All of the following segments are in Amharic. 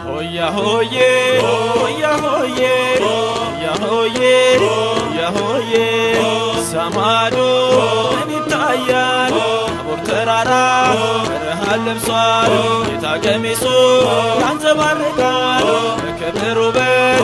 Hoya hoye, hoya hoye, hoya hoye, hoya hoye. Samado enitayal, abur terara, berhal lebsal, kita gemisu, yanzabargal, bekeberubet,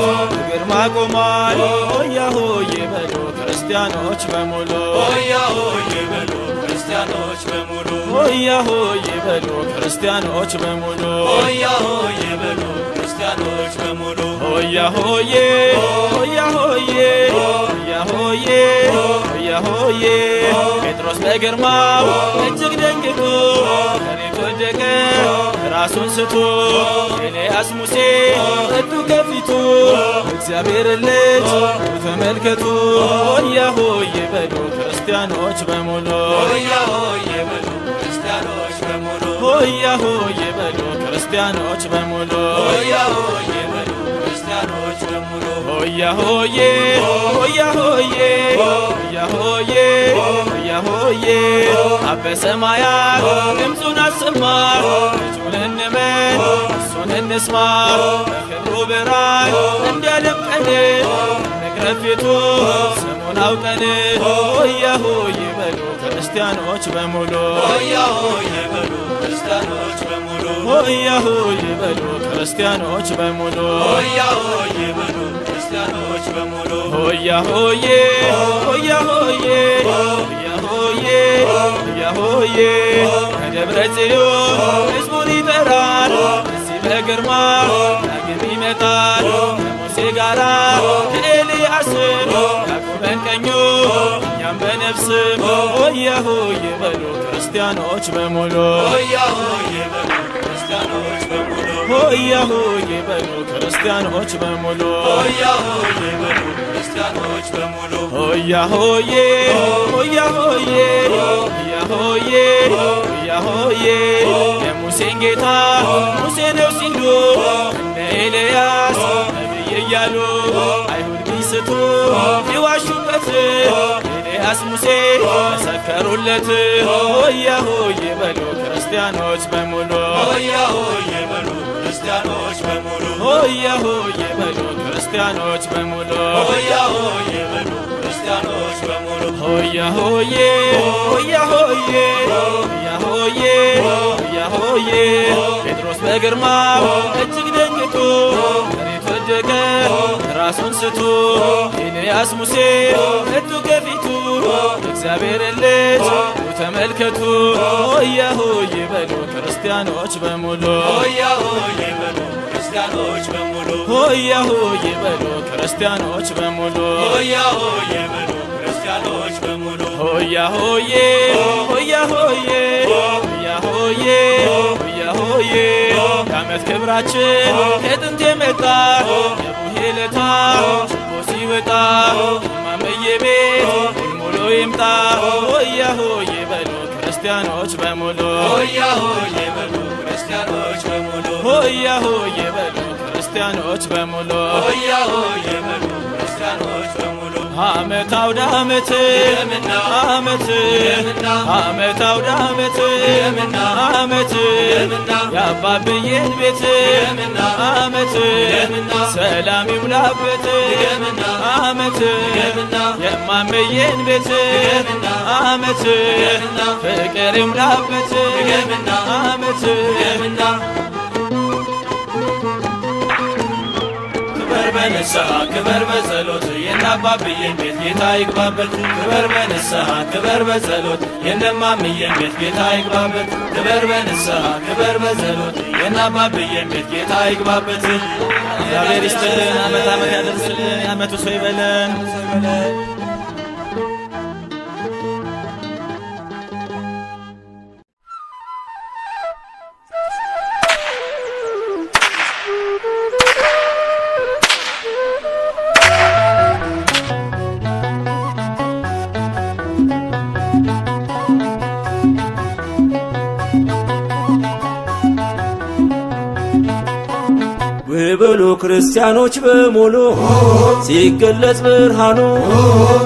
girma gumal. Hoya hoye belo, Kristiyanoch bemulu. Hoya hoye belo, Kristiyanoch bemulu. Hoya hoye belo, Kristiyanoch bemulu. Hoya hoye belo, Kristiyanoch bemulu. Hoya hoye, hoya hoye, hoya hoye, hoya hoye. Petros በግርማው እጅግ ደንግጦ ከቤት ወደቀ ራሱን ስቶ ኤልያስ ሙሴ እቱ ከፊቱ እግዚአብሔር ልጅ ተመልከቱ። ሆያ ሆዬ በሉ ክርስቲያኖች በሙሉ። ሆያ ሆዬ በሉ ክርስቲያኖች በሙሉ። ሆያ ሆዬ በሉ ክርስቲያኖች በሙሉ። ሆያ ሆዬ በሉ ክርስቲያኖች በሙሉ። ሆያ ሆዬ ሆያ ሆዬ ሆያ ሆዬ ሆያ ሆዬ አበ ሰማያት ድምፁን አሰማ ልጁን እንመን እሱን እንስማ በክብሩ ብርሃን እንዲያደምቀን እንቅረብ ፊቱ ስሙን አውቀን። ሆያ ሆዬ በሉ ክርስቲያኖች በሙሉ። ሆያ ሆዬ በሉ ክርስቲያኖች በሙሉ። ሆያ ሆዬ በሉ ክርስቲያኖች በሙሉ። ሆያ ሆዬ በሉ ክርስቲያኖች በሙሉ። ሆያ ሆዬ ሆያ ሆዬ ሆያ ሆዬ ሆያ ሆዬ ከደብረ ጽዮን ሕዝቡን ይጠራል እዚህ በግርማ ዳግም ይመጣል ከሙሴ ጋራ ከኤልያስም ያዕቆብን ቀኙ እኛም በነፍስም። ሆያ ሆዬ በሉ ክርስቲያኖች በሙሉ። ሆያ ሆዬ በሉ ክርስቲያኖች በሙሉ። ሆያ ሆዬ በሉ ክርስቲያኖች በሙሉ። ሆያ ሆዬ በሉ ክርስቲያኖች በሙሉ። ሆያ ሆዬ ሆያ ሆዬ ሆያ ሆዬ ሆያ ሆዬ የሙሴን ጌታ ሙሴ ነው ሲሉ እነ ኤልያስ ነቢይ እያሉ አይሁድ ቢስቱ ይዋሹበት ኤልያስ ሙሴ መሰከሩለት። ሆያ ሆዬ በሉ ክርስቲያኖች በሙሉ። ሆያ ሆዬ በሉ ክርስቲያኖች በሙሉ። ሆያ ሆዬ በሉ ክርስቲያኖች በሙሉ። ሆያ ሆዬ በሉ ክርስቲያኖች በሙሉ። ሆያ ሆዬ ሆያ ሆዬ ሆያ ሆዬ ሆያ ሆዬ ጴጥሮስ በግርማው እጅግ ደንግጦ መሬት ወደቀ ራሱን ስቶ ኤልያስ ሙሴ እቱ ከፊቱ እግዚአብሔር ልጅ ተመልከቱ። ሆያ ሆዬ በሉ ክርስቲያኖች በሙሉ። ሆያ ሆዬ በሉ ክርስቲያኖች በሙሉ። ሆያ ሆዬ በሉ ክርስቲያኖች በሙሉ። ሆያ ሆዬ በሉ ክርስቲያኖች በሙሉ። ሆያ ሆዬ ሆያ ሆዬ ሆያ ሆዬ ሆያ ሆዬ የዓመት ክብራችን ከጥንት የመጣ የቡሄ ለታ ችቦ ሲወጣ እማምዬ ቤት ሙልሙሎ ይምጣ። ሆያ ሆዬ በሉ ክርስቲያኖች በሙሉ። ሆያ ሆዬ በሉ ክርስቲያኖች በሙሉ። ሆያ ሆዬ በሉ ክርስቲያኖች በሙሉ። ሆያ ሆዬ በሉ ክርስቲያኖች በሙሉ። ዓመት አውደ ዓመት ዓመት ዓመት አውደ ዓመት ዓመት የአባብዬን ቤት ዓመት ሰላም ይሙላበት ዓመት የማመዬን ቤት ዓመት ፍቅር ይሙላበት ዓመት ክበር በንስሐ ክበር በጸሎት የናባብዬን ቤት ጌታ ይግባበት። ክበር በንስሐ ክበር በጸሎት የነማምዬን ቤት ጌታ ይግባበት። ክበር በንስሐ ክበር በጸሎት የናባብዬን ቤት ጌታ ይግባበት። እግዚአብሔር ይስጥልን፣ ዓመት ዓመት ያደርስልን፣ የዓመቱ ሰው ይበለን። በሉ ክርስቲያኖች በሙሉ ሲገለጽ ብርሃኑ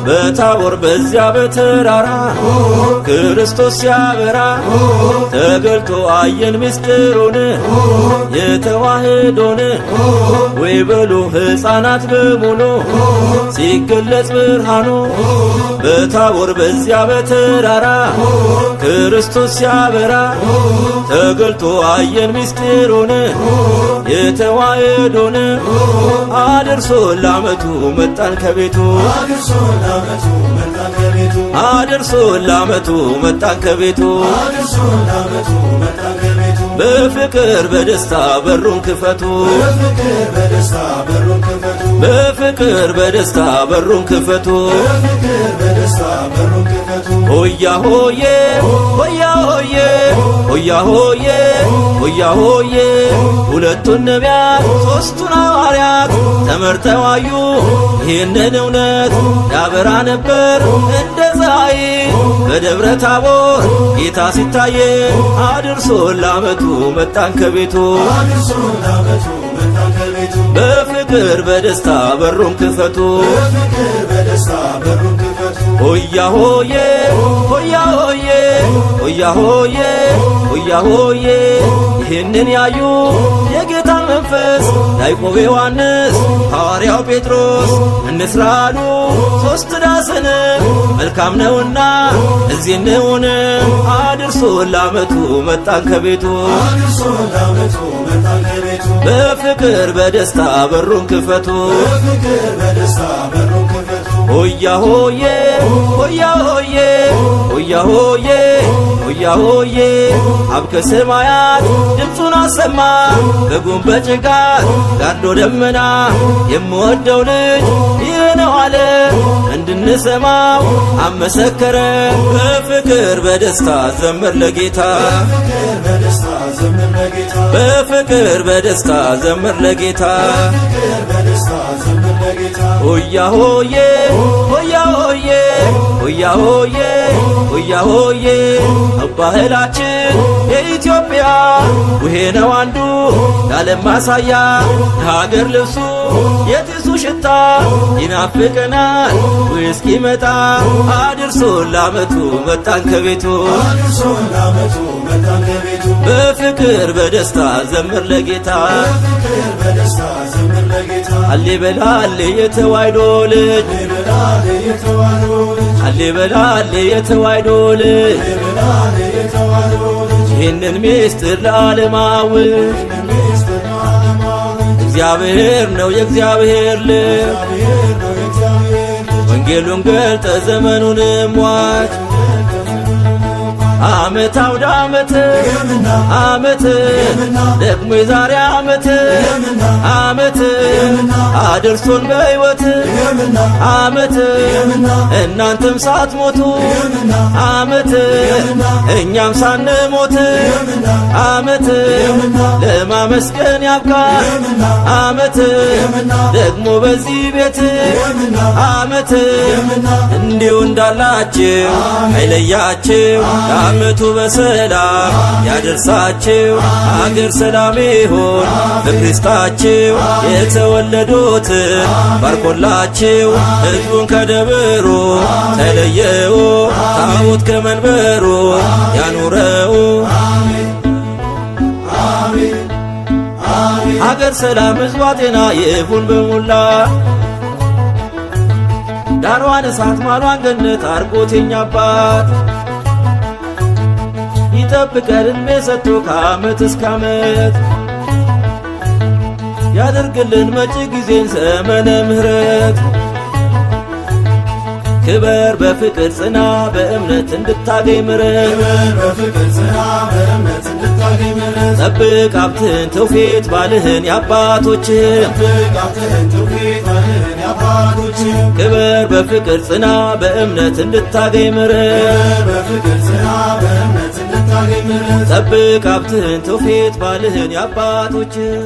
በታቦር በዚያ በተራራ ክርስቶስ ሲያበራ ተገልጦ አየን ምስጢሩን የተዋህዶን ወይ በሉ ሕፃናት በሙሉ ሲገለጽ ብርሃኑ በታቦር በዚያ በተራራ ክርስቶስ ሲያበራ ተገልጦ አየን ምስጢሩን የተዋህዶን አድርሶ ለዓመቱ መጣን ከቤቱ አድርሶ ለዓመቱ መጣን ከቤቱ በፍቅር በደስታ በሩን ክፈቱ በፍቅር በደስታ በሩን ክፈቱ ሆያ ሆዬ ሆያ ሆዬ ሆያ ሆዬ ሆያ ሆዬ ሁለቱን ነቢያት ሦስቱን ሐዋርያት ተመርተው አዩ ይህንን እውነት ያበራ ነበር እንደ ፀሐይ በደብረ ታቦር ጌታ ሲታየ አድርሶ ለዓመቱ መጣን ከቤቱ በፍቅር በደስታ በሩን ክፈቱ ሆያ ሆዬ ሆያ ሆዬ ሆያ ሆዬ ሆያ ሆዬ ይህንን ያዩ የጌታ መንፈስ ያዕቆብ ዮሐንስ ሐዋርያው ጴጥሮስ እንስራ አሉ ሦስት ዳሰን መልካም ነውና እዚህ እንሁን አድርሶ ለዓመቱ መጣን ከቤቱ በፍቅር በደስታ በሩን ክፈቱ ሆያ ሆዬ ሆያ ሆዬ ሆያ ሆዬ ሆያ ሆዬ አብ ከሰማያት ድምፁን አሰማ በጉም በጭጋግ ጋርዶ ደመና የምወደው ልጅ ይህ ነው አለ እንድንሰማው አመሰከረ በፍቅር በደስታ ዘምር ለጌታ በፍቅር በደስታ ዘምር ለጌታ ሆያ ሆዬ ሆያ ሆዬ ሆያ ሆዬ ሆያ ሆዬ ባህላችን የኢትዮጵያ ውሄ ነው አንዱ ለዓለም ማሳያ የሀገር ልብሱ የጢሱ ሽታ ይናፍቀናል ውስኪ መጣ አድርሶ ለዓመቱ መጣን ከቤቱ በፍቅር በደስታ ዘምር ለጌታ አሌ በላ አሌ የተዋሕዶ ልጅ አሌ በላ አሌ የተዋሕዶ ልጅ ይህንን ምስጢር ለዓለማዊ እግዚአብሔር ነው የእግዚአብሔር ልጅ ወንጌሉን ገልጠ ዘመኑንም ዋጅ ዓመት አውደ ዓመት ዓመት ደግሞ የዛሬ ዓመት አድርሶን በሕይወት ዓመት እናንተም ሳትሞቱ ዓመት እኛም ሳንሞት ዓመት ለማመስገን ያብቃል ዓመት ደግሞ በዚህ ቤት ዓመት እንዲሁ እንዳላችሁ አይለያችሁ ዓመቱ በሰላም ያደርሳችሁ አገር ሰላም ይሁን በክርስታችሁ የተወለዱትን ባርኮላችሁ ሕዝቡን ከደብሩ ተለየው ታቦት ከመንበሩ ያኑረው አገር ሰላም ሕዝቧ ጤና ይሁን በሙላ ዳሯን እሳት ማሏን ገነት አርጎት የኛ አባት ይጠብቀን ዕድሜ ሰጥቶ ከዓመት እስከ ዓመት ያደርግልን መጪ ጊዜን ዘመነ ምሕረት ክበር በፍቅር ጽና በእምነት እንድታገኝ ምሕረት ጠብቅ ሀብትን ትውፊት ባልህን የአባቶችህን ክበር በፍቅር ጽና በእምነት እንድታገኝ ምሕረት ጠብቅ ሀብትህን ትውፊት ባልህን የአባቶችህን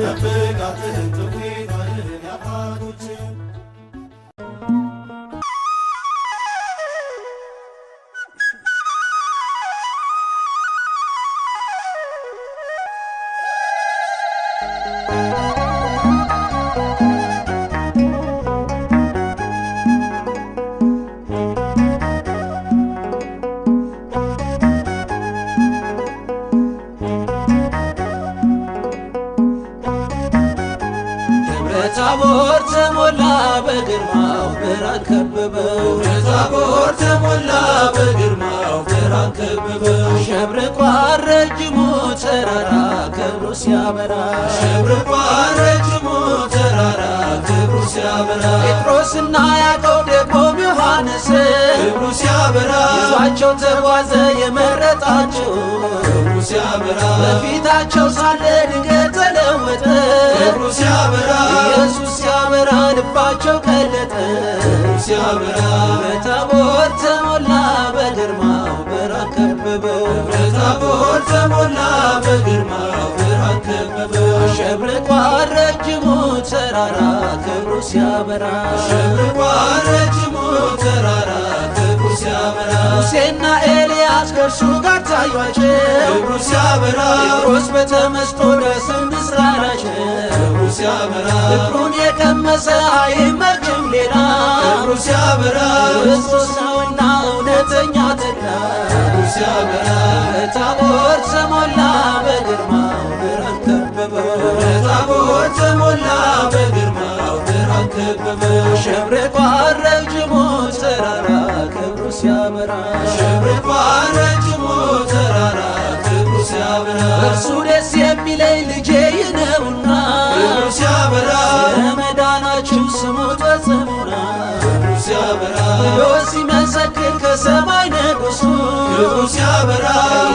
ታቦር ተሞላ በግርማው ብርሃን ከበበው ታቦር ተሞላ በግርማው ብርሃን ከበበው አሸብርቋል ረጅሙ ተራራ ክብሩ ሲያበራ አሸብርቋል ረጅሙ ተራራ ክብሩ ሲያበራ ጴጥሮስና ያዕቆብ ደግሞም ዮሐንስ ክብሩ ሲያበራ ይዟቸው ተጓዘ የመረጣቸው ክብሩ ሲያበራ በፊታቸው ሳለ ድንገት ተለወጠ ክብሩ ሲያበራ ኢየሱስ ሲያበራ ልባቸው ቀለጠ ክብሩ ሲያበራ በታቦር ተሞላ በግርማው ብርሃን ከበበው ታቦር ተሞላ በግርማው ብርሃን ከበበው አሸብርቋል ረጅሙ ተራራ ክብሩ ሲያበራ አሸብርቋል ረጅሙ ተራራ ክብሩ ሲያበራ ሙሴና ኤልያስ ከእርሱ ጋር ታዩአቸው ክብሩ ሲያበራ ጴጥሮስ በተመስጦ ደስ አላቸው ክብሩ ሲያበራ ፍቅሩን የቀመሰ አይመችም ሌላ ክብሩ ሲያበራ ክርስቶስ ነውና እውነተኛ ተድላ ክብሩ ሲያበራ በታቦር ተሞላ በግርማው ብርሃን ከበበው ታቦር ተሞላ በግርማው ብርሃን ከበበው አሸብርቋል ረጅሙ ተራራ ክብሩ ሲያበራ አሸብርቋል ረጅሙ ተራራ ክብሩ ሲያበራ እርሱ ደስ የሚለኝ ልጄ ይህ ነውና ክብሩ ሲያበራ ለመዳናችሁ ስሙት ፈጽሙና ክብሩ ሲያበራ ብሎ ሲመሰክር ከሰማይ ንጉሡ ክብሩ ሲያበራ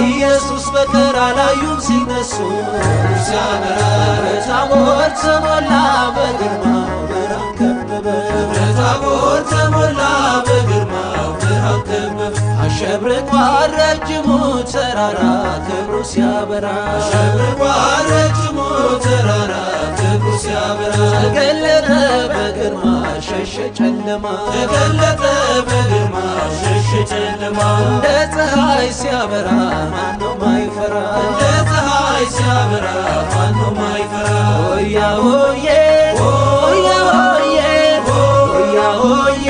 ኢየሱስ በቀር አላዩም ሲነሱ ክብሩ ሲያበራ በታቦር ተሞላ በግርማው ብርሃን ከበበው ታቦር ተሞላ በግርማው ብርሃን ከበበው አሸብርቋል ረጅሙ ተራራ ክብሩ ሲያበራ አሸብርቋል ረጅሙ ተራራ ክብሩ ሲያበራ ተገለጠ በግርማ ሸሸ ጨለማ ተገለጠ በግርማ ሸሸ ጨለማ እንደ ፀሐይ ሲያበራ ማነው ማይፈራ እንደ ፀሐይ ሲያበራ ማነው ማይፈራ ሆያ ሆዬ ሆያ ሆዬ ሆያ ሆዬ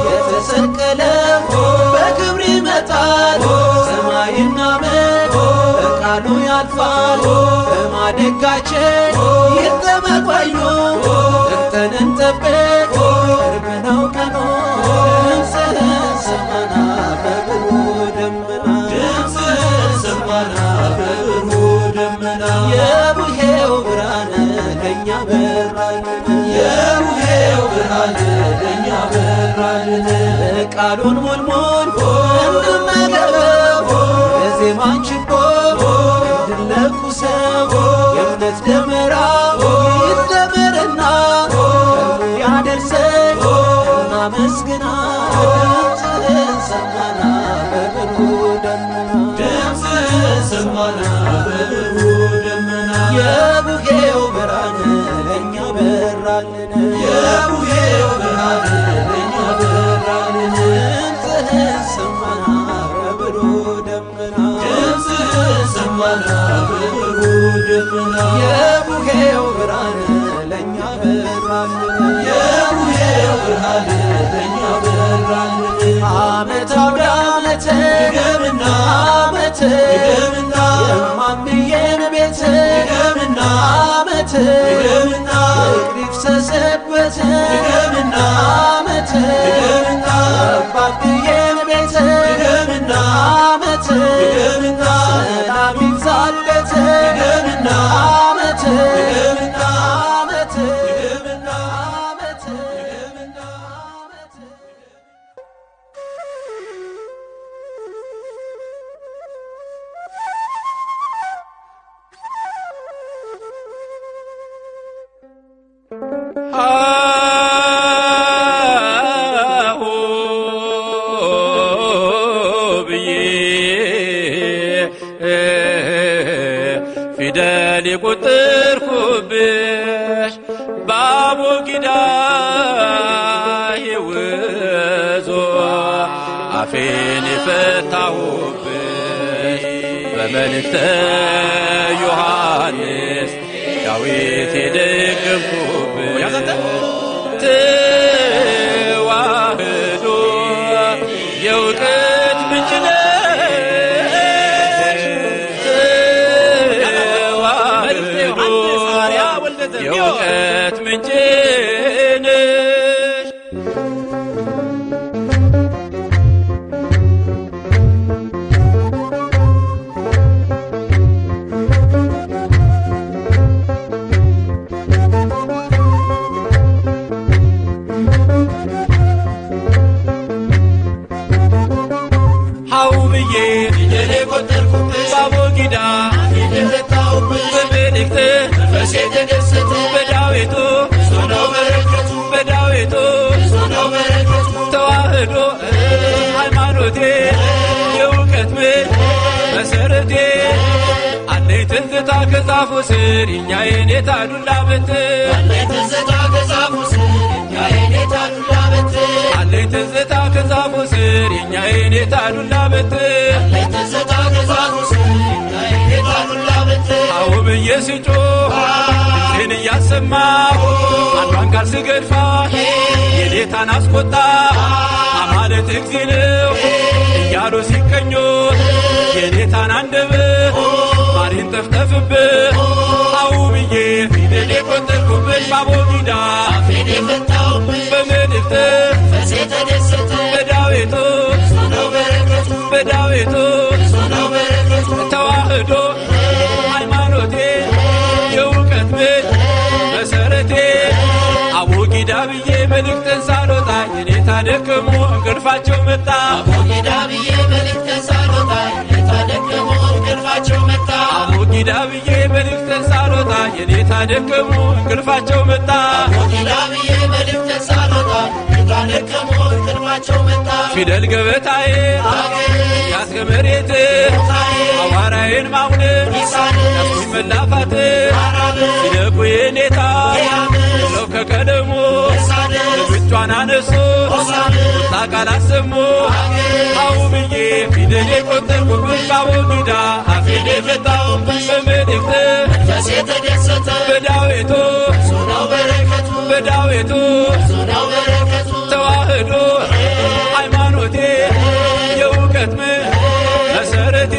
የተሰቀለው በክብር ይመጣል ሰማይና ምድር በቃሉ ያልፋል በማደጋችን ይጠመቋዩ ጠርተን እንጠብቅ ቅርብ ነው ቀኑ ድምፅህን ሰማና በብሩህ ደመና ድምፅህን ሰማና በብሩህ ደመና የቡሄው ብርሃን ለእኛ በራልን የቡሄው ብርሃን ለእኛ በራልን ቃሉን ሙልሙል እንድመገበው በዜማን ችቦ እንድንለኩሰው የእምነት ደመራ ይደመርና ቀኑ ያደርሰን እናመስግና ድምፅህን ሰማና በብሩህ ደመና ድምፅህን ሰማና በብሩህ ደመና የቡሄው ብርሃን ለእኛ በራልን የቡሄው ብርሃን ለእኛ በራልን ድምፅህን ሰማና በብሩህ ደመና ድምፅህን ሰማና በብሩህ ደመና የቡሄው ብርሃን ለእኛ በራልን የቡሄው ብርሃን ለእኛ በራልን ዓመት አውደ ዓመት ድገምና ዓመት ድገምና የማምዬን ቤት ድገምና ዓመት ድገምና ፍቅር ይፍሰስበት ድገምና ዓመት ድገምና የአባብዬን ቤት ድገምና ዓመት ድገምና ሰላም ይብዛለት ድገምና ዓመት ድገምና ዓመት ድገምና ዓመት ድገምና ዓመት አሁ ብዬ ፊደል የቆጠርኩብሽ በአቦጊዳ የውዞ አፌን የፈታሁብሽ በመልእክተ ዮሐንስ ዳዊት የደገምኩብሽ ተዋህዶ የእውቀት ምንጭ ነሽ ተዋህዶ የእውቀት ምንጭ ሃይማኖቴ የእውቀት ምንጭ መሰረቴ አለኝ ትዝታ ከዛፉ ስር የኛ የኔታ ዱላ በትር አለኝ ትዝታ ከዛፉ ስር የኛ የኔታ ዱላ በትር አለኝ ትዝታ ከዛፉ ስር የኛ የኔታ ዱላ በትር አለኝ ትዝታ ከዛፉ ስር የኛ የኔታ ዱላ በትር አዎ ብዬ ስጮህ ድምፄን እያሰማሁ አንዷን ቃል ስገድፋ የኔታን አስቆጣ አማለት እግዚእ ነው እያሉ ሲቀኙት የኔታን አንደበት ማሪን ጠፍጠፍብህ አው ብዬ ፊደል የቆጠርኩብሽ ባቦጊዳ አፌን የፈታሁብሽ በመልእክት ፈሴ ተደሰተ በዳዊቱ ብዙ ነው በረከቱ በዳዊቱ ብዙ ነው በረከቱ ተዋህዶ ሃይማኖቴ የእውቀት ምንጭ መሰረቴ አቦጊዳ ብዬ መልእክትን ሳልወጣ የኔታ ደከሙ እንቅልፋቸው መጣ አቦጊዳ ብዬ መልእክትን ሳልወጣ የኔታ ደከሙ እንቅልፋቸው መጣ አቦጊዳ ብዬ መልእክትን ሳልወጣ የኔታ ደከሙ እንቅልፋቸው መጣ አቦጊዳ ብዬ መልእክትን ሳልወጣ የኔታ ደከሙ እንቅልፋቸው መጣ ፊደል ገበታዬ ያስገ መሬት አዋራዬን ማውደድ ያስኩኝ መላፋት ሲደቁ የኔታ ለው ከቀደሙ ልጆቿን አነሱ ቁጣ ቃል አሰሙ አው ብዬ ፊደል የቆጠርኩብሽ ባቦጊዳ አፌን የፈታሁብሽ በመልእክት ፈሴ ተደሰተ በዳዊቱ ብዙ ነው በረከቱ በዳዊቱ ብዙ ነው በረከቱ ተዋህዶ ሃይማኖቴ የእውቀት ምንጭ መሰረቴ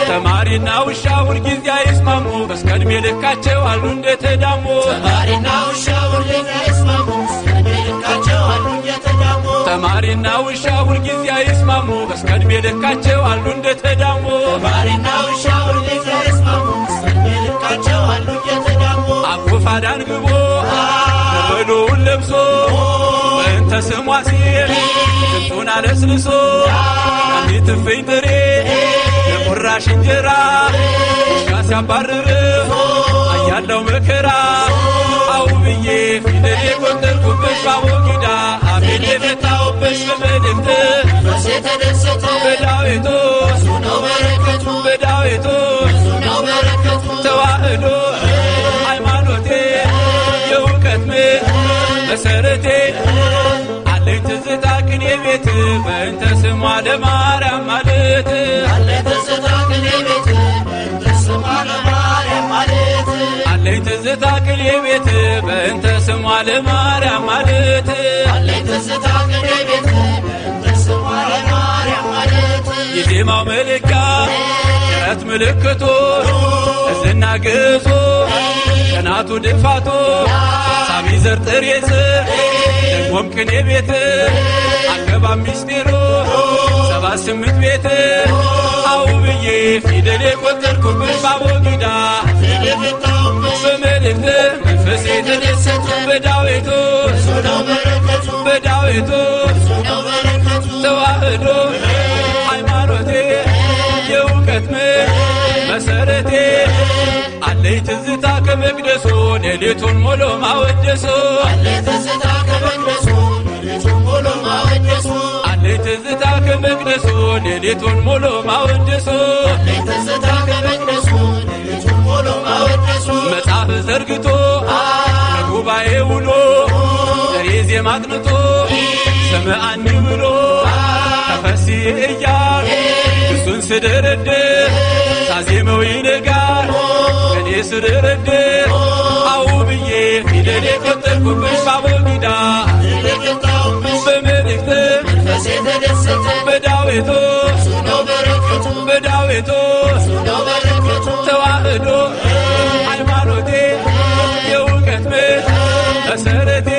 ተማሪና ውሻ ሁልጊዜ አይስማሙ እስከ ዕድሜ ልካቸው አሉ እንደተዳሙ ተማሪና ውሻ ሁልጊዜ አይስማሙ እስከ ዕድሜ ልካቸው አሉ እንደተዳሙ ተማሪና ውሻ ሁልጊዜ አይስማሙ እስከ ዕድሜ ልካቸው አሉ እንደተዳሙ ተማሪና ውሻ ሁልጊዜ አይስማሙ እስከ ዕድሜ ልካቸው አሉ እንደተዳሙ አኩፋዳን ግቦ በሎውን ለብሶ በእንተ ስሟ ሲል ድምፁን አለስልሶ አንዲት እፍኝ ጥሬ የቁራሽ እንጀራ ውሻ ሲያባርር አያለው መከራ አው ብዬ ፊደል የቆጠርኩብሽ ባቦጊዳ አፌን የፈታሁብሽ በመልእክት ፈሴ ተደሰተ በዳዊቱ ብዙ ነው በረከቱ በዳዊቱ ብዙ ነው በረከቱ ተዋህዶ ሃይማኖቴ የእውቀት ምንጭ መሰረቴ አለኝ ትዝታ ቅኔ ቤት በእንተ ስሟ ለማርያም ማለት አለኝ ትዝታ ቅኔ ቤት በእንተ ስሟ ለማርያም ማለት አለኝ ትዝታ ቅኔ ቤት በእንተ ስሟ ለማርያም ማለት አለኝ ትዝታ ቅኔ ቤት በእንተ ስሟ ለማርያም ማለት የዜማው መለኪያ ጭረት ምልክቱ እዝና ግዕዙ ቀናቱ ድፋቱ ሳቢ ዘር ጥሬ ጽር ደግሞም ቅኔ ቤት አገባብ ሚስጢሩ 78 ቤት አው ብዬ ፊደል የቆጠርኩብሽ ባቦጊዳ አፌን የፈታሁብሽ በመልእክት መንፈሴ ተደሰተ በዳዊቱ ብዙ ነው በረከቱ በዳዊቱ ብዙ ነው በረከቱ ተዋህዶ ሃይማኖቴ የእውቀት ምንጭ መሰረቴ አለኝ ትዝታ ከመቅደሱ ሌሊቱን ሙሉ ማወደሱ አለኝ ትዝታ ከመቅደሱ ሌሊቱን ሙሉ ማወደሱ አለኝ ትዝታ ከመቅደሱ ሌሊቱን ሙሉ ማወደሱ አለኝ ትዝታ ከመቅደሱ ሌሊቱን ሙሉ ማወደሱ መጽሐፍ ዘርግቶ ለጉባኤ ውሎ ጥሬ ዜማ አጥንቶ ሰምዐኒ ብሎ ተፈሲ እያል እሱን ስደረድር ሳዜመው ይነጋል እኔ ስደረድር አው ብዬ ፊደል የቆጠርኩብሽ ባቦጊዳ በመልእክት ፈሴ ተደሰተ በዳዊቱ ብዙ ነው በረከቱ በዳዊቱ ብዙ ነው በረከቱ ተዋህዶ ሃይማኖቴ የእውቀት ምንጭ መሰረቴ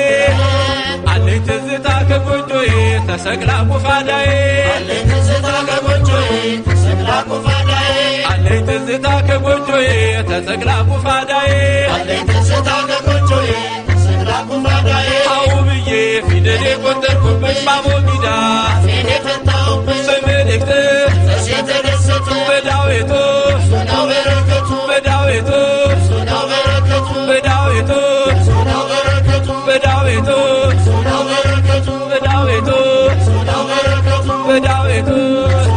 አለኝ ትዝታ ከጎጆዬ ተሰቅላ ቁፋዳዬ አለኝ ትዝታ ከጎጆዬ ተሰቅላ ቁፋዳዬ አለኝ ትዝታ ከጎጆዬ ተሰቅላ ቁፋዳዬ አለኝ ትዝታ ከጎጆዬ ተሰቅላ ቁፋዳዬ አው ብዬ ፊደል የቆጠርኩብሽ ባቦጊዳ አፌን የፈታሁብሽ በመልእክት ፈሴ ተደሰተ በዳዊቱ ብዙ ነው በረከቱ በዳዊቱ ብዙ ነው በረከቱ በዳዊቱ ብዙ ነው በረከቱ በዳዊቱ ብዙ ነው በረከቱ በዳዊቱ ብዙ ነው በረከቱ በዳዊቱ በዳዊቱ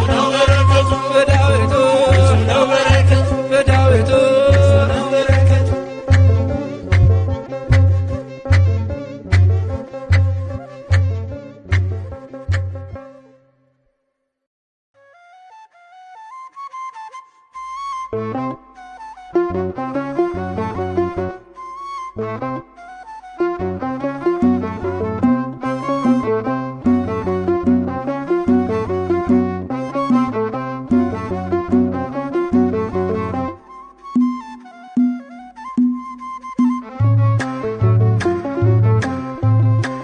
ነው በረከቱ በዳዊቱ ነው በረከቱ በዳዊቱ ነው በረከቱ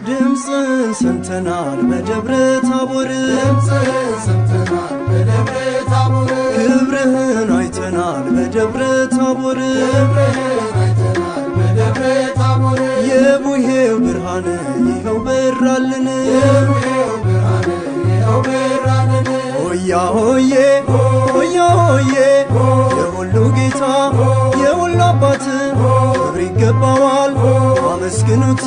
ድምፅን ሰምተናል በደብረ ታቦር ድምፅህን ሰምተናል በደብረ ታቦር ክብርህን አይተናል በደብረ ታቦር ክብርህን አይተናል በደብረ ታቦር የቡሄው ብርሃን ይኸው በራልን የቡሄው ብርሃን ይኸው በራልን ሆያ ሆዬ ሆያ ሆዬ የሁሉ ጌታ የሁሉ አባት ክብር ይገባዋል አመስግኑት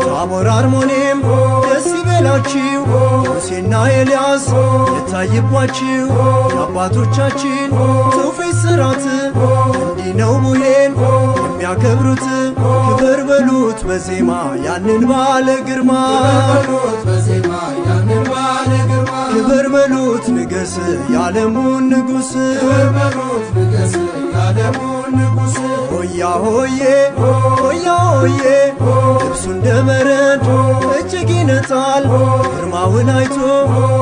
ታቦር አርሞኔም ደስ ይበላችሁ ሙሴና ኤልያስ የታየባችሁ የአባቶቻችን ትውፊት ሥርዓት እንዲህ ነው ቡሄን የሚያከብሩት ክብር በሉት በዜማ ያንን ባለ ግርማ በሉት በዜማ ያንን ባለ ግርማ ክብር በሉት ንገስ የዓለሙን ንጉሥ ክብር በሉት ንገስ የዓለሙን ንጉሥ ሆያ ሆዬ ሆያ ሆዬ ልብሱ እንደ በረድ እጅግ ይነጣል ግርማውን አይቶ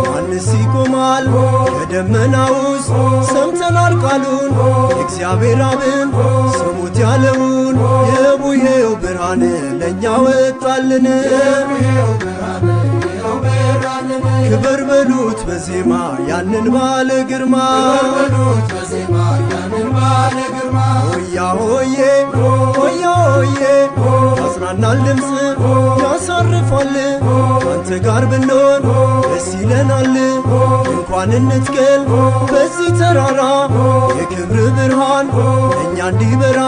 ማንስ ይቆማል ከደመና ውስጥ ሰምተናል ቃሉን የእግዚአብሔር አብን ስሙት ያለውን የቡሄው ብርሃን ለእኛ ወጣልን የቡሄው ብርሃን ይኸው በራልን ክብር በሉት በዜማ ያንን ባለ ግርማ ክብር በሉት በዜማ ያንን ባለ ግርማ ሆያ ሆዬ ሆያ ሆዬ ያጽናናል ድምፅ ያሳርፋል ካንተ ጋር ብንሆን ደስ ይለናል እንኳን እንትገል በዚህ ተራራ የክብር ብርሃን ለእኛ እንዲበራ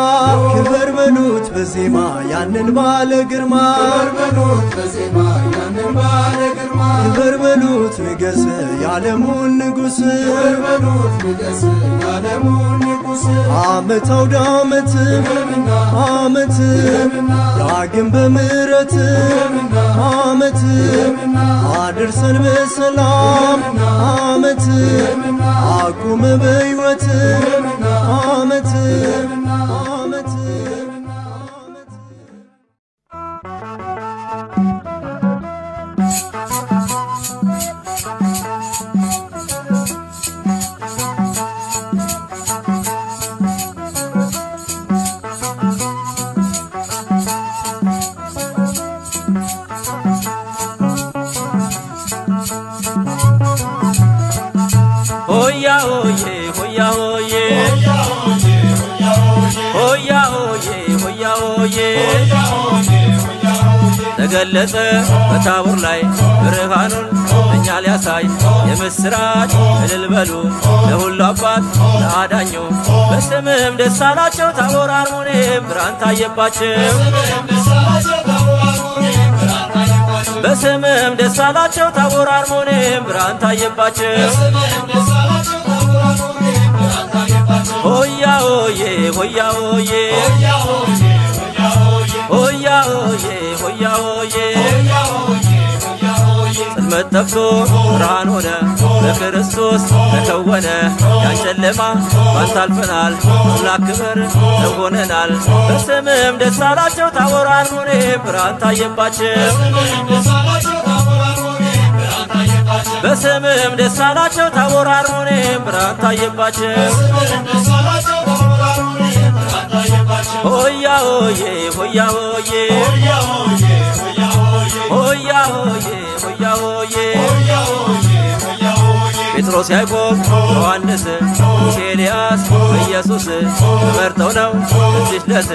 ክብር በሉት በዜማ ያንን ባለ ግርማ ክብር በሉት በዜማ ያንን ባለ ግርማ ክብር በሉት ንገስ የዓለሙን ንጉሥ ክብር በሉት ንገስ የዓለሙን ንጉሥ ዓመት አውደ ዓመት ዓመት ዳግም በምሕረት ዓመት አድርሰን በሰላም ዓመት አቁመ በሕይወት ዓመት ዓመት ሆያ ሆዬ ሆያ ሆዬ ሆያ ሆዬ ሆያ ሆዬ ተገለጸ በታቦር ላይ ብርሃኑን እኛ ሊያሳይ የምስራች እልል በሉ ለሁሉ አባት ለአዳኙ በስምህም ደስ አላቸው ታቦር አርሞኔም ብርሃን ታየባቸው በስምህም ደስ አላቸው ታቦር አርሞኔም ብርሃን ታየባቸው ሆያ ሆዬ ሆያ ሆዬ ሆያ ሆዬ ሆያ ሆዬ ጽልመት ጠፍቶ ብርሃን ሆነ በክርስቶስ ተከወነ ያን ጨለማ ባንተ አልፈናል አምላክ ክብር ተሆነናል በስምህም ደስ አላቸው ታቦር አርሞኔም ብርሃን ታየባቸው በስምህም ደስ አላቸው ታቦር አርሞኔም ብርሃን ታየባቸው ሆያ ሆዬ ሆያ ሆዬ ሆያ ሆዬ ሆያ ሆዬ ጴጥሮስ ያዕቆብ ዮሐንስ ሙሴ ኤልያስ ኢየሱስ ተመርጠው ነው እዚህ ዕለት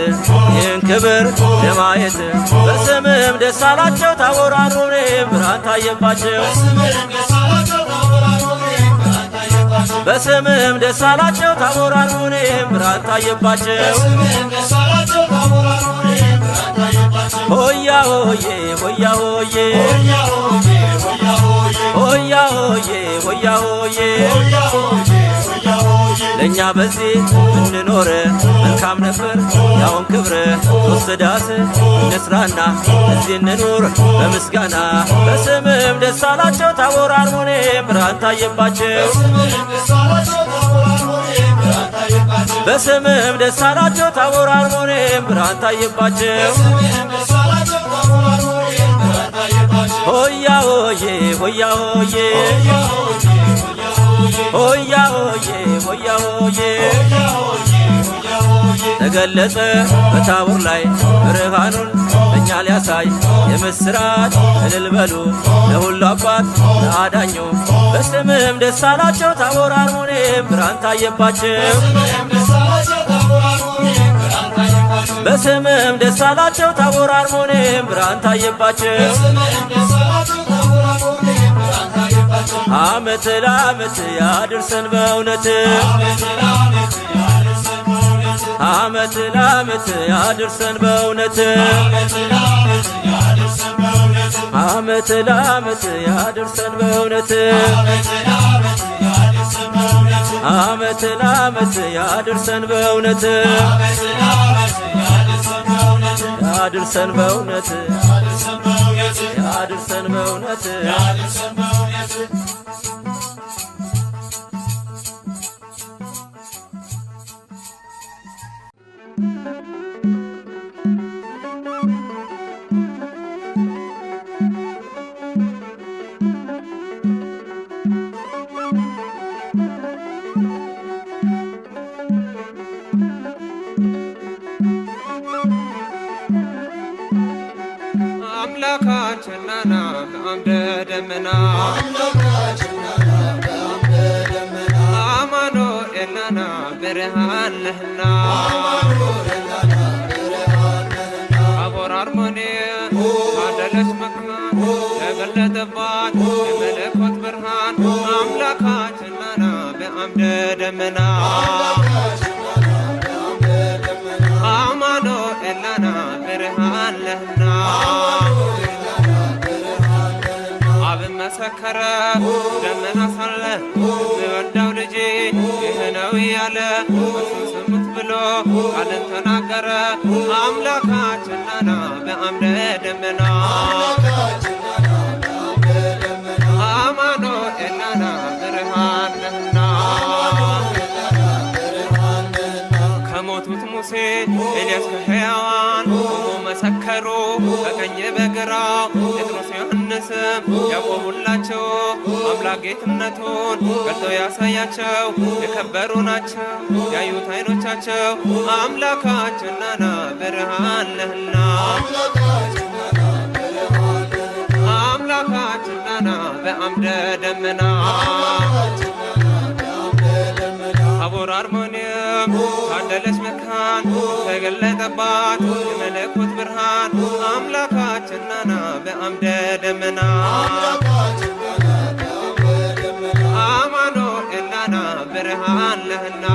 ይህን ክብር ለማየት በስምህም ደስ አላቸው ታቦር አርሞኔም ብርሃን ታየባቸው በስምህም ደስ አላቸው ታቦር አርሞኔም ብርሃን ታየባቸው ሆያ ሆዬ ሆያ ሆዬ ሆያ ሆዬ ሆያ ሆያ ሆዬ ለእኛ በዚህ እንኖር መልካም ነበር ያውን ክብር ሶስት ዳስ እንስራና እዚህ እንኑር በምስጋና በስምም ደስ አላቸው ታቦር አርሞኔም ብርሃን ታየባቸው በስምም ደስ አላቸው ታቦር አርሞኔም ብርሃን ታየባቸው ሆያ ሆዬ ሆያ ሆዬ ሆያ ሆዬ ሆያ ሆዬ ተገለጸ በታቦር ላይ ብርሃኑን እኛ ሊያሳይ የምስራች እልል በሉ ለሁሉ አባት ለአዳኙ በስምም ደስ አላቸው ታቦር አርሞኔም ብርሃን ታየባቸው በስምም ደስ አላቸው ታቦር አርሞኔም ብርሃን ታየባቸው ዓመት ለዓመት ያድርሰን በእውነት ዓመት ለዓመት ያድርሰን በእውነት ዓመት ለዓመት ያድርሰን በእውነት ዓመት ለዓመት ያድርሰን በእውነት ያድርሰን በእውነት ያድርሰን በእውነት አምላካችንና በአምደ ደመና አማኑኤልና ብርሃን ነህና ታቦር አርሞኔም ታደለች መካን ተገለጠባት የመለኮት ብርሃን አምላካችንና በአምደ ደመና አማኑኤልና ብርሃን ነህና አብን መሰከረ ደመና ሳለ የወዳው ልጄ ይህ ነው ያለ እርሱን ስሙት ብሎ ቃልን ተናገረ አምላካችንና በአምደ ደመና አማኑኤልና ብርሃን ነህና ከሞቱት ሙሴ ኤልያስ ከሕያዋን ቆሞ መሰከሩ በቀኝ በግራው ጴጥሮስ ዮሐንስም ያቆሙላቸው አምላክ ጌትነቱን ገልጦ ያሳያቸው የከበሩ ናቸው ያዩት ዓይኖቻቸው አምላካችንና ብርሃን ነህና አምላካችንና በአምደ ደመና ታቦር አርሞኔም ታደለች መካን ተገለጠባት የመለኮት ብርሃን አምላካችንና በአምደ ደመና አማኑኤልና ብርሃን ነህና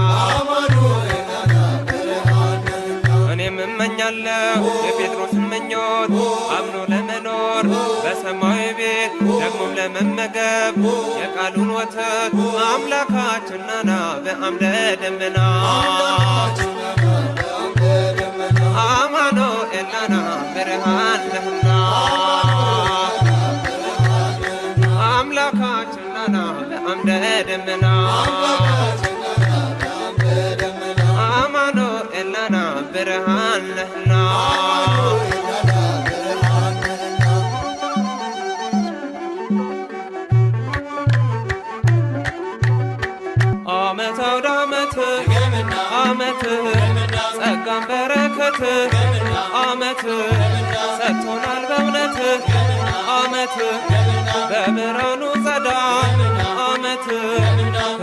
እኔም እመኛለሁ የጴጥሮስን ምኞት አምኖ ለመኖር በሰማያዊ ቤት ደግሞም ለመመገብ የቃሉን ወተት አምላካችንና በአምደ ደመና አማኑኤልና ብርሃን ነህና አምላካችንና በአምደ ደመና አማኑኤልና ብርሃን ነህና ዓመት አውደ ዓመት ጸጋን በረከት ዓመት ሰጥቶናል በእውነት ዓመት በብርሃኑ ጸዳ ዓመት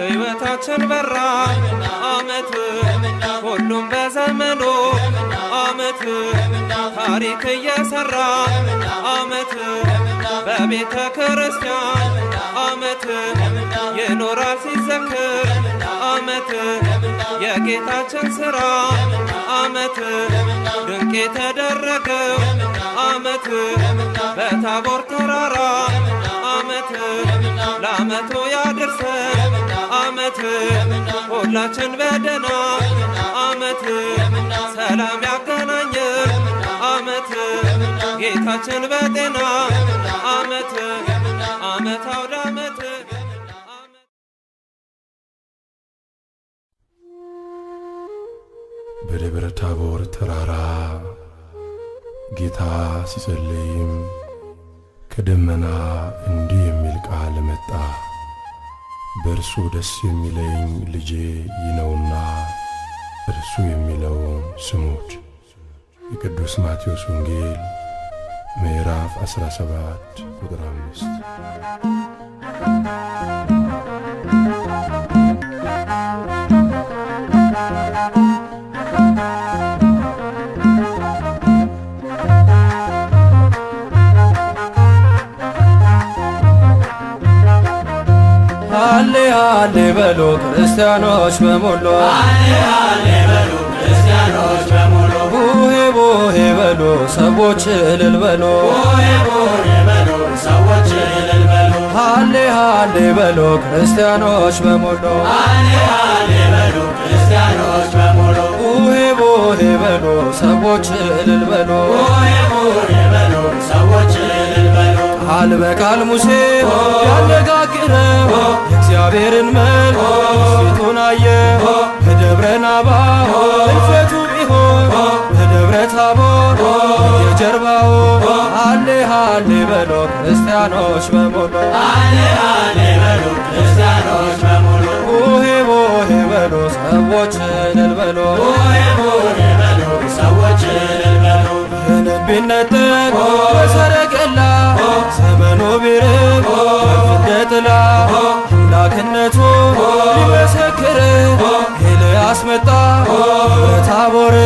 ሕይወታችን በራ ዓመት ሁሉም በዘመኑ ዓመት ታሪክ እየሰራ ዓመት በቤተ ክርስቲያን ዓመት ይኖራል ሲዘክር ዓመት የጌታችን ሥራ ዓመት ድንቅ የተደረገው ዓመት በታቦር ተራራ ዓመት ለዓመቱ ያድርሰ ሁላችን በደና ዓመት ሰላም ያገናኘን ዓመት ጌታችን በጤና ዓመት ዓመት አውደ ዓመት በደብረ ታቦር ተራራ ጌታ ሲጸልይም ከደመና እንዲህ የሚል ቃል መጣ። በእርሱ ደስ የሚለኝ ልጄ ይህ ነውና እርሱ የሚለውን ስሙት። የቅዱስ ማቴዎስ ወንጌል ምዕራፍ 17 ቁጥር 5። ሃሌ ሃሌ በሉ ክርስቲያኖች በሙሉ ሃሌ ሃሌ በሉ ክርስቲያኖች በሙሉ ቡሄ ቡሄ በሉ ሰዎች እልል በሉ ሆይ ሆይ በሉ ሰዎች እልል በሉ ሃሌ ሃሌ በሉ ክርስቲያኖች በሙሉ ሃሌ ሃሌ በሉ ክርስቲያኖች በሙሉ ቡሄ ቡሄ በሉ ሰዎች እልል በሉ ሆይ ሆይ በሉ ሰዎች እልል በሉ ቃል በቃል ሙሴ ያነጋግረው የእግዚአብሔርን መልክ ፊቱን አየ በደብረ ናባ እልፈቱ ቢሆን በደብረ ታቦር የጀርባው ሃሌ ሃሌ በሉ ክርስቲያኖች በሙሉ ሃሌ ሃሌ በሉ ክርስቲያኖች በሙሉ ቡሄ ቡሄ በሉ ሰዎች እልል በሉ ሆይ ሆይ በሉ ሰዎች እልል በሉ ቢነጠቅ በሰረገላ ዘመኑ ቢርቅ እንደ ጥላ አምላክነቱ ሊመሰክር ኤልያስ መጣ በታቦር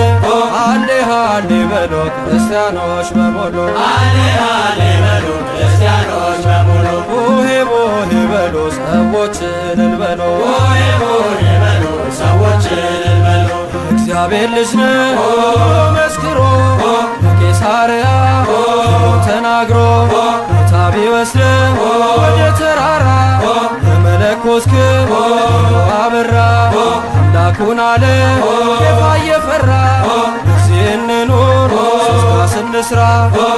ሃሌ ሃሌ በሉ ክርስቲያኖች በሙሉ ሃሌ ሃሌ በሉ ክርስቲያኖች በሙሉ ቡሄ ቡሄ በሉ ሰዎች እልል በሉ ሆይ ሆይ በሉ ሰዎች እልል በሉ እግዚአብሔር ልጅ ነው መስክሮ በቄሳርያ ተናግሮ ጌታ ቢወስድ ወደ ተራራ የመለኮት ክብር አበራ አምላኩን አለ ጌታ እየፈራ እዚህ እንኑር ሶስት እንስራ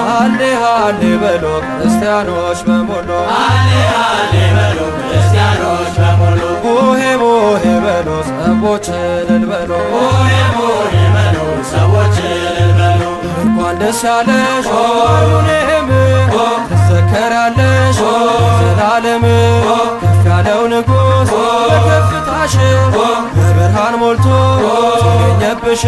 ሃሌ ሃሌ በሉ ክርስቲያኖች በሙሉ ሃሌ ሃሌ በሉ ክርስቲያኖች በሙሉ ቡሄ ቡሄ በሉ ሰዎች እልል በሉ ሆይ ሆይ በሉ ሰዎች እልል በሉ እንኳን ደስ ያለሽ አሩኔም ትዘከራለሽ ዘላለም ከፍ ያለው ንጉሥ በከፍታሽ በብርሃን ሞልቶ ተገኘብሽ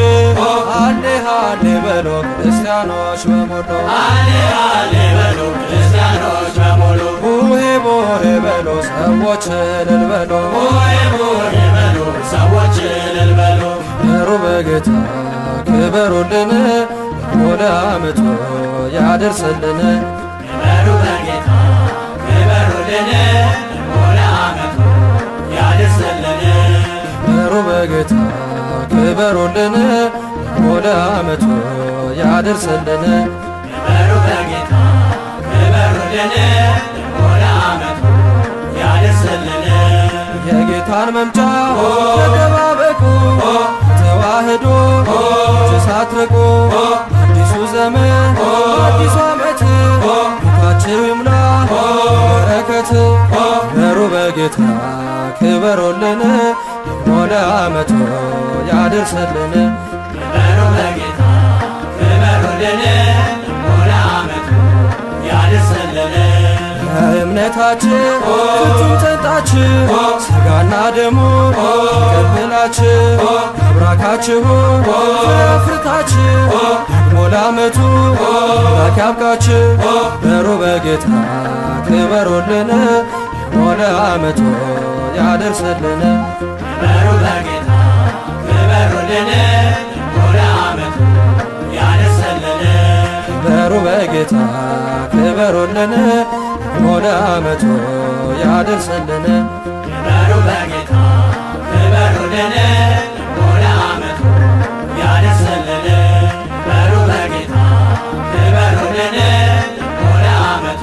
ሃሌ ሃሌ በሉ ክርስቲያኖች በሙሉ ሃሌ ሃሌ በሉ ክርስቲያኖች በሙሉ ቡሄ ቡሄ በሉ ሰዎች እልል በሉ ሆይ ሆይ በሉ ሰዎች እልል በሉ ሩበ ጌታ ክበሩልን ወደ ዓመቱ ያደርስልን ክበሩ በጌታ ክበሩልን ወደ ዓመቱ ያደርስልን ሩበ ጌታ ክበሩልን ወደ ዓመቱ ያደርስልን ክበሩ በጌታ ክበሩልን ወደ ዓመቱ ያደርስልን የጌታን መምጫ ተጠባበቁ ተዋህዶ ሳትርቁ አዲሱ ዘመን አዲሱ ዓመት ቤታችሁ ይሙላ በረከት ክበሩ በጌታ ክበሩልን ወደ ዓመቱ ያደርስልን ክበሩ በጌታ ክበሩልን ወደ ዓመቱ ያደርስልን እምነታችን ፍጹም ጠጣችሁ ሥጋና ደሙ ተቀብላችሁ አብራካችሁ ፍሬ ደግሞ ለዓመቱ አምላክ ያብቃችሁ ክበሩ በጌታ ክበሩልን ወደ ዓመቱ ያደርስልን ክበሩ በጌታ ክበሩልን ወደ ዓመቱ ያደርስልን ክበሩ በጌታ ክበሩልን ወደ ዓመቱ ያደርስልን ክበሩ በጌታ ክበሩልን ወደ ዓመቱ ያደርስልን ክበሩ በጌታ ክበሩልን ወደ ዓመቱ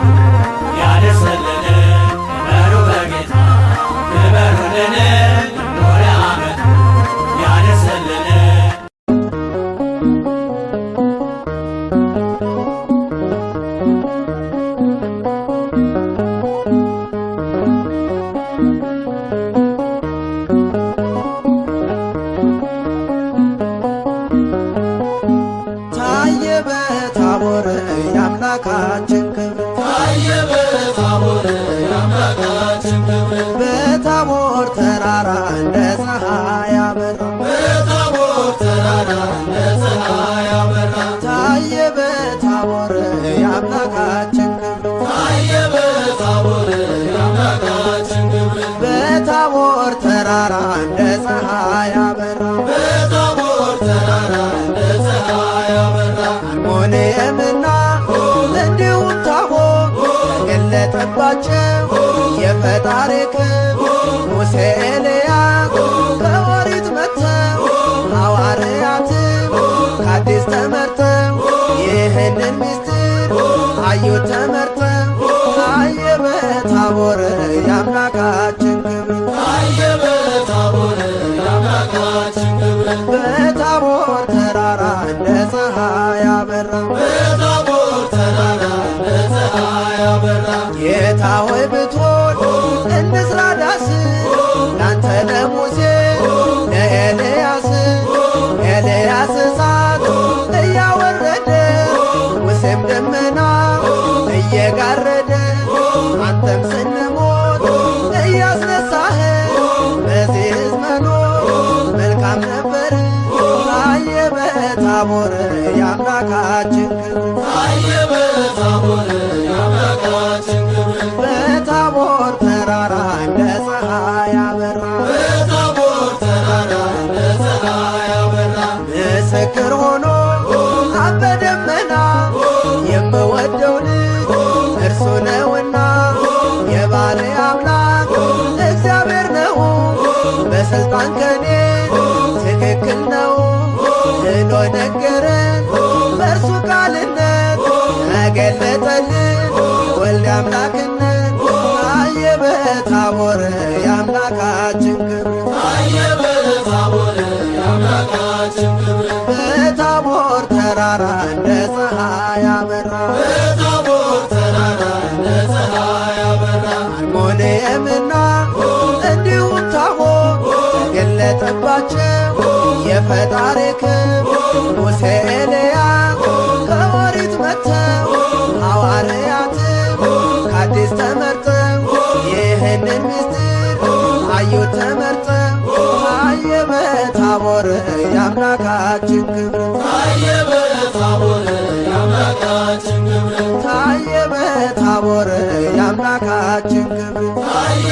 ያደርስልን ክበሩ በጌታ ክበሩልን ወደ ዓመቱ ክብር ታየ በታቦር የአምላካችን ክብር በታቦር ተራራ እንደ ፀሐይ አበራ በታቦር ተራራ እንደ ፀሐይ አበራ ታየ በታቦር የአምላካችን ክብር ታየ በታቦር የአምላካችን ክብር በታቦር ተራራ እንደ ፀሐይ አበራ በታቦር ተራራ እንደ ፀሐይ አበራ አርሞንየምና እንዲሁም ታቦር ተገለጠባቸው የፈጣሪ ክብር ሙሴ ኤልያስ ከኦሪት መጥተው ሐዋርያት ከአዲስ ተመርተው ይህንን ምስጢር አዩት ተመርተው ታየ በታቦር የአምላካችን ክብር ታየ በታቦር የአምላካችን ክብር በታቦር ተራራ እንደ ፀሐይ አበራ በታቦር ተራራ እንደ ፀሐይ አበራ ጌታ ሆይ ብትወድ እንስራ ዳስ ላንተ ለሙሴ ለኤልያስ ኤልያስ እሳት እያወረደ ሙሴም ደመና እየጋረደ አንተም ስንሞት እያስነሳህ በዚህ መኖር መልካም ነበር ታየ በታቦር የአምላካችን ክብር ታየ በታቦር የአምላካችን ክብር በታቦር ተራራ እንደ ፀሐይ አበራ በታቦር ተራራ እንደ ፀሐይ አበራ ምስክር ሆኖ አብ በደመና የምወደው ልጅ እርሱ ነውና የባሕርይ አምላክ እግዚአብሔር ነው በሥልጣን ከኔ ትክክል ነው ብሎ ነገረን በእርሱ ቃልነት ተገለጠልን ወልድ አምላክነት ታየ በታቦር የአምላካችን ክብር ታየ በታቦር የአምላካችን ክብር በታቦር ተራራ እንደ ፀሐይ አበራ በታቦር ተራራ እንደ ፀሐይ አበራ አርሞንየምና እንዲሁም ታቦር ተገለጠባቸው የፈጣሪ ክብር ሙሴ ኤልያስ ከኦሪት መጥተው ሐዋርያት ከአዲስ ተመርተው ይህንን ምስጢር አዩት ተመርተው ታየ በታቦር የአምላካችን ክብር ታየ በታቦር የአምላካችን ክብር ታየ በታቦር የአምላካችን ክብር ታየ